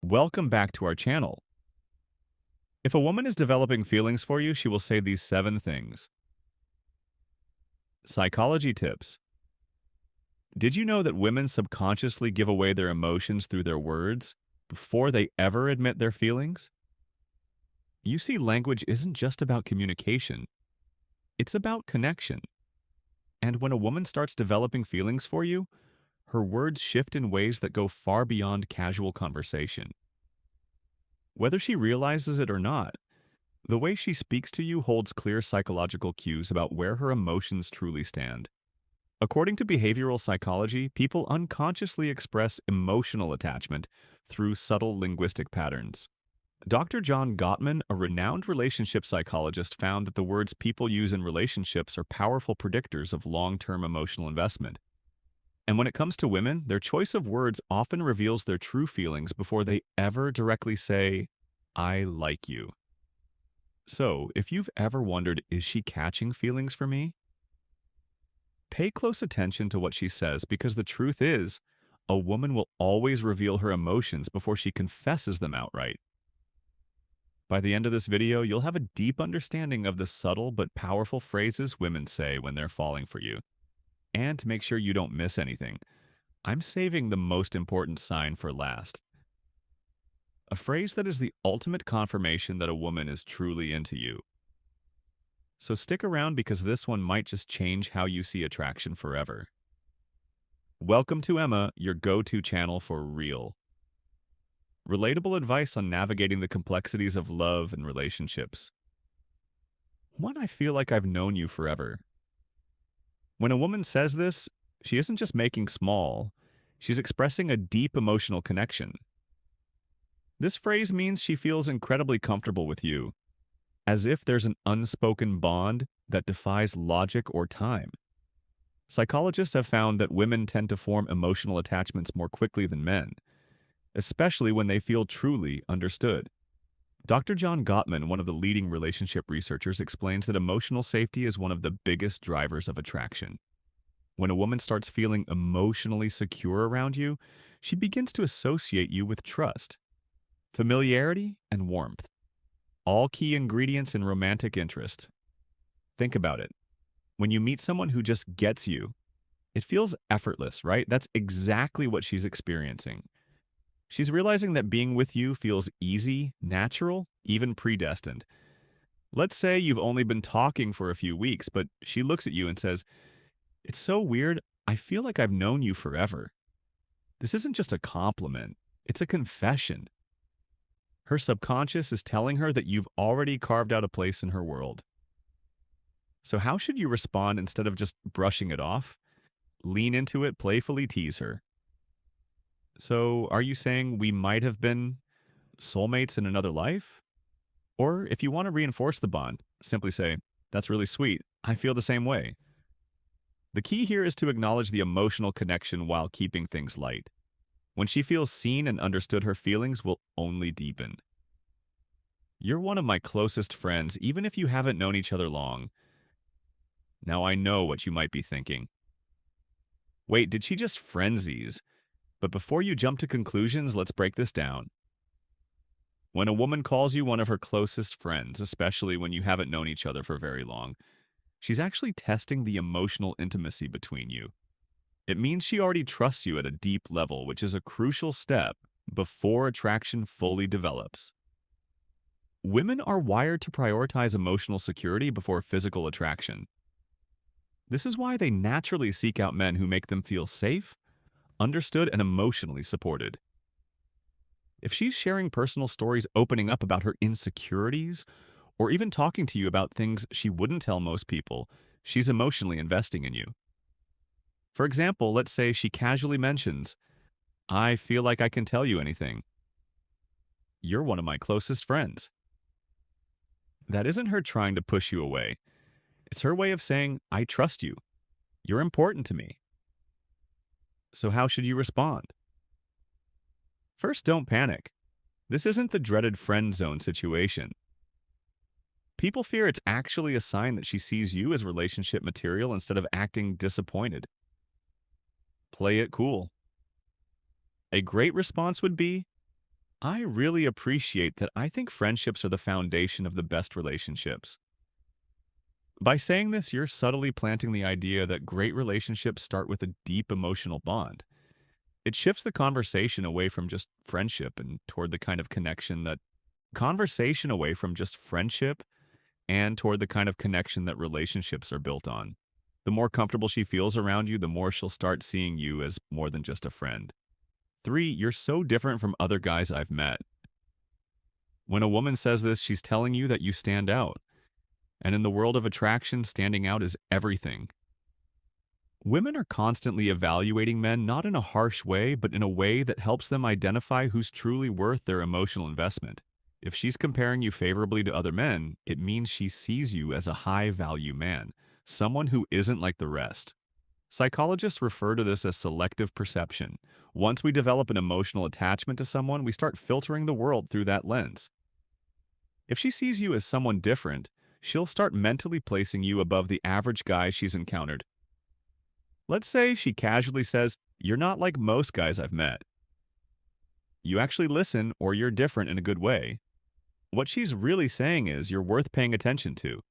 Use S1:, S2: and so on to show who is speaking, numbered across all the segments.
S1: Welcome back to our channel. If a woman is developing feelings for you, she will say these 7 things. Psychology tips. Did you know that women subconsciously give away their emotions through their words before they ever admit their feelings? You see, language isn't just about communication, it's about connection. And when a woman starts developing feelings for you, her words shift in ways that go far beyond casual conversation. Whether she realizes it or not, the way she speaks to you holds clear psychological cues about where her emotions truly stand. According to behavioral psychology, people unconsciously express emotional attachment through subtle linguistic patterns. Dr. John Gottman, a renowned relationship psychologist, found that the words people use in relationships are powerful predictors of long-term emotional investment. And when it comes to women, their choice of words often reveals their true feelings before they ever directly say, "I like you." So, if you've ever wondered, is she catching feelings for me? Pay close attention to what she says because the truth is, a woman will always reveal her emotions before she confesses them outright. By the end of this video, you'll have a deep understanding of the subtle but powerful phrases women say when they're falling for you. And to make sure you don't miss anything, I'm saving the most important sign for last. A phrase that is the ultimate confirmation that a woman is truly into you. So stick around because this one might just change how you see attraction forever. Welcome to Emma, your go-to channel for real. Relatable advice on navigating the complexities of love and relationships. One, I feel like I've known you forever. When a woman says this, she isn't just making small, she's expressing a deep emotional connection. This phrase means she feels incredibly comfortable with you, as if there's an unspoken bond that defies logic or time. Psychologists have found that women tend to form emotional attachments more quickly than men, especially when they feel truly understood. Dr. John Gottman, one of the leading relationship researchers, explains that emotional safety is one of the biggest drivers of attraction. When a woman starts feeling emotionally secure around you, she begins to associate you with trust, familiarity, and warmth, all key ingredients in romantic interest. Think about it. When you meet someone who just gets you, it feels effortless, right? That's exactly what she's experiencing. She's realizing that being with you feels easy, natural, even predestined. Let's say you've only been talking for a few weeks, but she looks at you and says, "It's so weird, I feel like I've known you forever." This isn't just a compliment, it's a confession. Her subconscious is telling her that you've already carved out a place in her world. So how should you respond instead of just brushing it off? Lean into it, playfully tease her. "So, are you saying we might have been soulmates in another life?" Or if you want to reinforce the bond, simply say, "That's really sweet. I feel the same way." The key here is to acknowledge the emotional connection while keeping things light. When she feels seen and understood, her feelings will only deepen. "You're one of my closest friends, even if you haven't known each other long." Now I know what you might be thinking. Wait, did she just frenzies? But before you jump to conclusions, let's break this down. When a woman calls you one of her closest friends, especially when you haven't known each other for very long, she's actually testing the emotional intimacy between you. It means she already trusts you at a deep level, which is a crucial step before attraction fully develops. Women are wired to prioritize emotional security before physical attraction. This is why they naturally seek out men who make them feel safe, understood, and emotionally supported. If she's sharing personal stories, opening up about her insecurities, or even talking to you about things she wouldn't tell most people, she's emotionally investing in you. For example, let's say she casually mentions, "I feel like I can tell you anything. You're one of my closest friends." That isn't her trying to push you away. It's her way of saying, "I trust you. You're important to me." So how should you respond? First, don't panic. This isn't the dreaded friend zone situation. People fear it's actually a sign that she sees you as relationship material instead of acting disappointed. Play it cool. A great response would be, I really appreciate that. I think friendships are the foundation of the best relationships. By saying this, you're subtly planting the idea that great relationships start with a deep emotional bond. It shifts the conversation away from just friendship and toward the kind of connection that conversation away from just friendship and toward the kind of connection that relationships are built on. The more comfortable she feels around you, the more she'll start seeing you as more than just a friend. 3, you're so different from other guys I've met. When a woman says this, she's telling you that you stand out. And in the world of attraction, standing out is everything. Women are constantly evaluating men not in a harsh way, but in a way that helps them identify who's truly worth their emotional investment. If she's comparing you favorably to other men, it means she sees you as a high value man, someone who isn't like the rest. Psychologists refer to this as selective perception. Once we develop an emotional attachment to someone, we start filtering the world through that lens. If she sees you as someone different, she'll start mentally placing you above the average guy she's encountered. Let's say she casually says, "You're not like most guys I've met." You actually listen, or you're different in a good way. What she's really saying is you're worth paying attention to.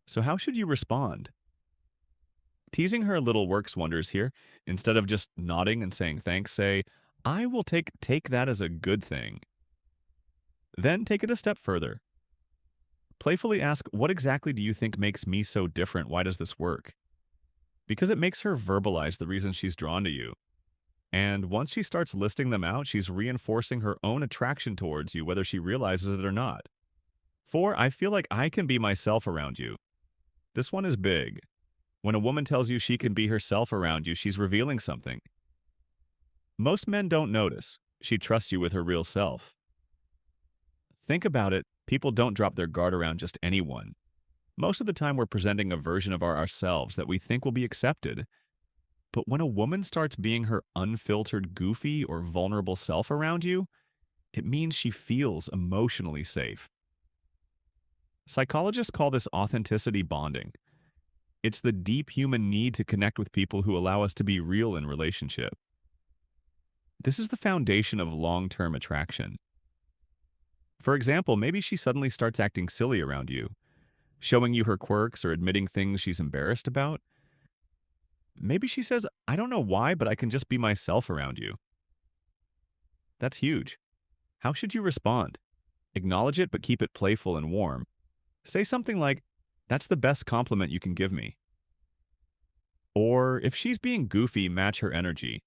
S1: So, how should you respond? Teasing her a little works wonders here. Instead of just nodding and saying thanks, say, "I will take that as a good thing." Then take it a step further. Playfully ask, "What exactly do you think makes me so different? Why does this work?" Because it makes her verbalize the reason she's drawn to you. And once she starts listing them out, she's reinforcing her own attraction towards you, whether she realizes it or not. 4, I feel like I can be myself around you. This one is big. When a woman tells you she can be herself around you, she's revealing something. Most men don't notice. She trusts you with her real self. Think about it. People don't drop their guard around just anyone. Most of the time, we're presenting a version of ourselves that we think will be accepted. But when a woman starts being her unfiltered, goofy, or vulnerable self around you, it means she feels emotionally safe. Psychologists call this authenticity bonding. It's the deep human need to connect with people who allow us to be real in relationship. This is the foundation of long-term attraction. For example, maybe she suddenly starts acting silly around you, showing you her quirks or admitting things she's embarrassed about. Maybe she says, "I don't know why, but I can just be myself around you." That's huge. How should you respond? Acknowledge it, but keep it playful and warm. Say something like, "That's the best compliment you can give me." Or if she's being goofy, match her energy.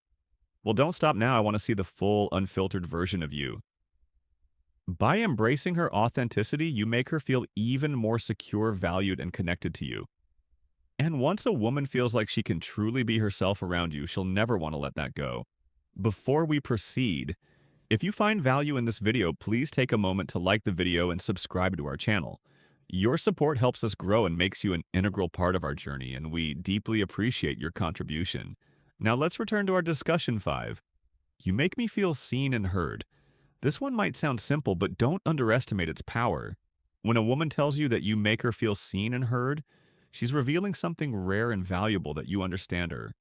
S1: "Well, don't stop now. I want to see the full, unfiltered version of you." By embracing her authenticity, you make her feel even more secure, valued, and connected to you. And once a woman feels like she can truly be herself around you, she'll never want to let that go. Before we proceed, if you find value in this video, please take a moment to like the video and subscribe to our channel. Your support helps us grow and makes you an integral part of our journey, and we deeply appreciate your contribution. Now let's return to our discussion 5. You make me feel seen and heard. This one might sound simple, but don't underestimate its power. When a woman tells you that you make her feel seen and heard, she's revealing something rare and valuable that you understand her.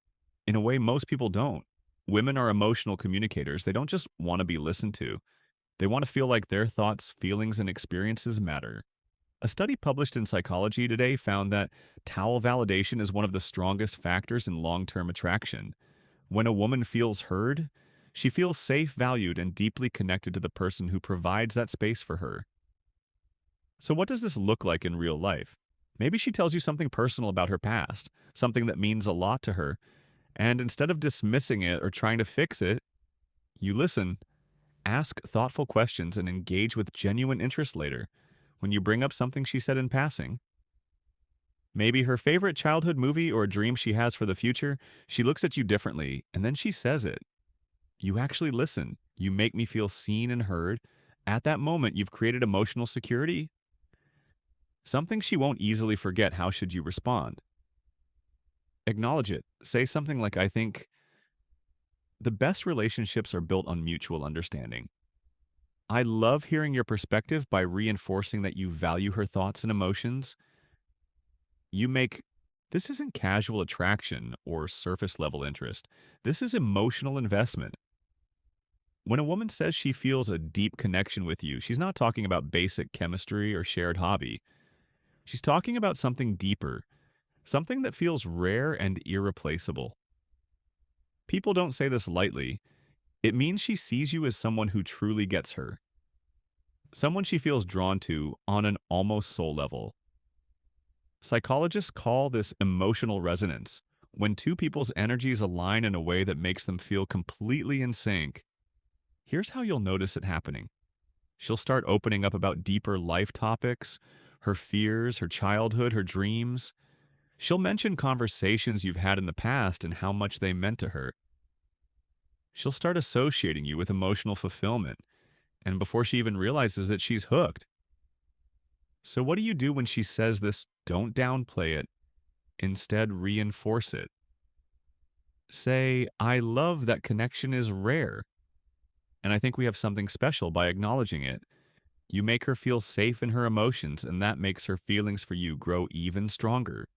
S1: In a way most people don't. Women are emotional communicators. They don't just want to be listened to. They want to feel like their thoughts, feelings, and experiences matter. A study published in Psychology Today found that towel validation is one of the strongest factors in long-term attraction. When a woman feels heard, she feels safe, valued, and deeply connected to the person who provides that space for her. So what does this look like in real life? Maybe she tells you something personal about her past, something that means a lot to her, and instead of dismissing it or trying to fix it, you listen, ask thoughtful questions, and engage with genuine interest later. When you bring up something she said in passing, maybe her favorite childhood movie or a dream she has for the future, she looks at you differently, and then she says it. You actually listen. You make me feel seen and heard. At that moment, you've created emotional security. Something she won't easily forget. How should you respond? Acknowledge it. Say something like, "I think the best relationships are built on mutual understanding. I love hearing your perspective." By reinforcing that you value her thoughts and emotions, you make this isn't casual attraction or surface level interest. This is emotional investment. When a woman says she feels a deep connection with you, she's not talking about basic chemistry or shared hobby. She's talking about something deeper, something that feels rare and irreplaceable. People don't say this lightly. It means she sees you as someone who truly gets her, someone she feels drawn to on an almost soul level. Psychologists call this emotional resonance, when two people's energies align in a way that makes them feel completely in sync. Here's how you'll notice it happening. She'll start opening up about deeper life topics, her fears, her childhood, her dreams. She'll mention conversations you've had in the past and how much they meant to her. She'll start associating you with emotional fulfillment, and before she even realizes it, she's hooked. So, what do you do when she says this? Don't downplay it, instead, reinforce it. Say, I love that connection is rare, and I think we have something special by acknowledging it. You make her feel safe in her emotions, and that makes her feelings for you grow even stronger.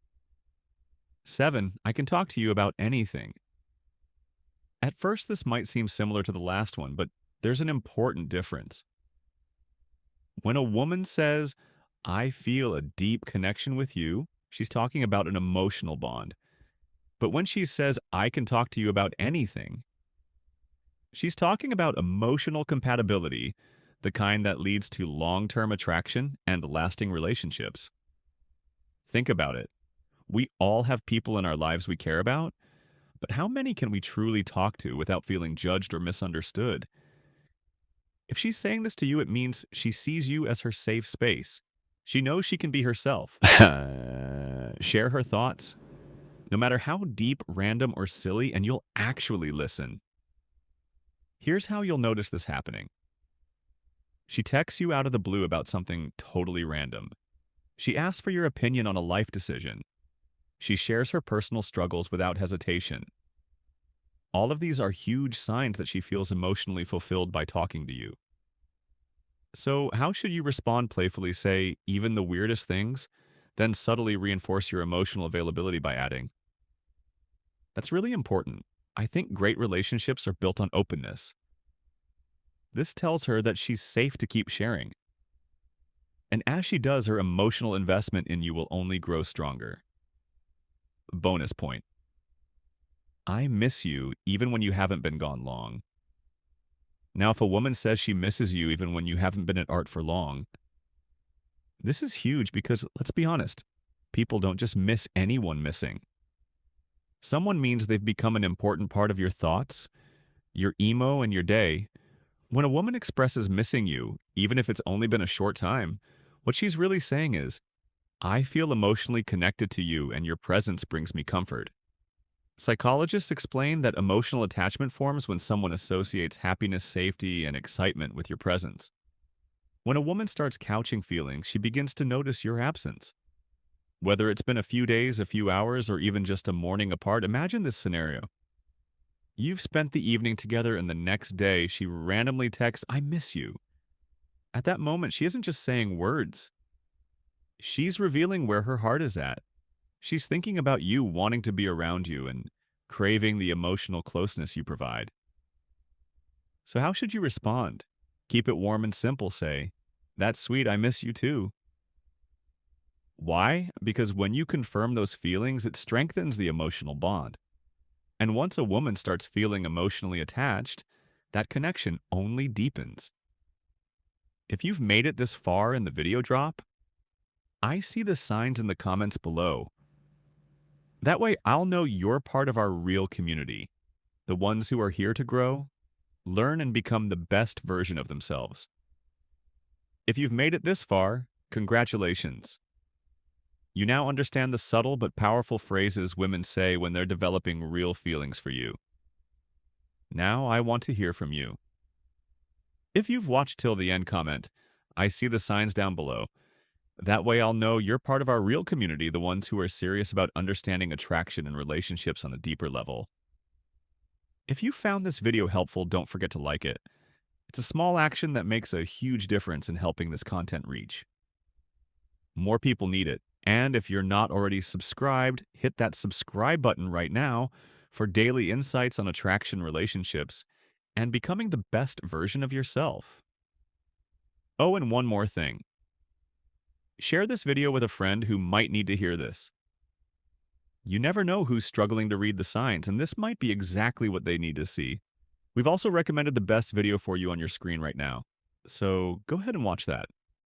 S1: 7. I can talk to you about anything. At first, this might seem similar to the last one, but there's an important difference. When a woman says, I feel a deep connection with you, she's talking about an emotional bond. But when she says, I can talk to you about anything, she's talking about emotional compatibility, the kind that leads to long-term attraction and lasting relationships. Think about it. We all have people in our lives we care about, but how many can we truly talk to without feeling judged or misunderstood? If she's saying this to you, it means she sees you as her safe space. She knows she can be herself. Share her thoughts, no matter how deep, random, or silly, and you'll actually listen. Here's how you'll notice this happening. She texts you out of the blue about something totally random. She asks for your opinion on a life decision. She shares her personal struggles without hesitation. All of these are huge signs that she feels emotionally fulfilled by talking to you. So, how should you respond playfully, say, even the weirdest things, then subtly reinforce your emotional availability by adding, that's really important. I think great relationships are built on openness. This tells her that she's safe to keep sharing. And as she does, her emotional investment in you will only grow stronger. Bonus point. I miss you even when you haven't been gone long. Now, if a woman says she misses you even when you haven't been at art for long, this is huge because, let's be honest, people don't just miss anyone missing. Someone means they've become an important part of your thoughts, your emo, and your day. When a woman expresses missing you, even if it's only been a short time, what she's really saying is, I feel emotionally connected to you and your presence brings me comfort. Psychologists explain that emotional attachment forms when someone associates happiness, safety, and excitement with your presence. When a woman starts couching feelings, she begins to notice your absence. Whether it's been a few days, a few hours, or even just a morning apart, imagine this scenario. You've spent the evening together and the next day she randomly texts, I miss you. At that moment, she isn't just saying words. She's revealing where her heart is at. She's thinking about you, wanting to be around you, and craving the emotional closeness you provide. So how should you respond? Keep it warm and simple, say, that's sweet, I miss you too. Why? Because when you confirm those feelings, it strengthens the emotional bond. And once a woman starts feeling emotionally attached, that connection only deepens. If you've made it this far in the video drop, I see the signs in the comments below. That way, I'll know you're part of our real community, the ones who are here to grow, learn, and become the best version of themselves. If you've made it this far, congratulations. You now understand the subtle but powerful phrases women say when they're developing real feelings for you. Now I want to hear from you. If you've watched till the end, comment, I see the signs down below. That way I'll know you're part of our real community, the ones who are serious about understanding attraction and relationships on a deeper level. If you found this video helpful, don't forget to like it. It's a small action that makes a huge difference in helping this content reach. More people need it. And if you're not already subscribed, hit that subscribe button right now for daily insights on attraction relationships and becoming the best version of yourself. Oh, and one more thing. Share this video with a friend who might need to hear this. You never know who's struggling to read the signs, and this might be exactly what they need to see. We've also recommended the best video for you on your screen right now, so go ahead and watch that.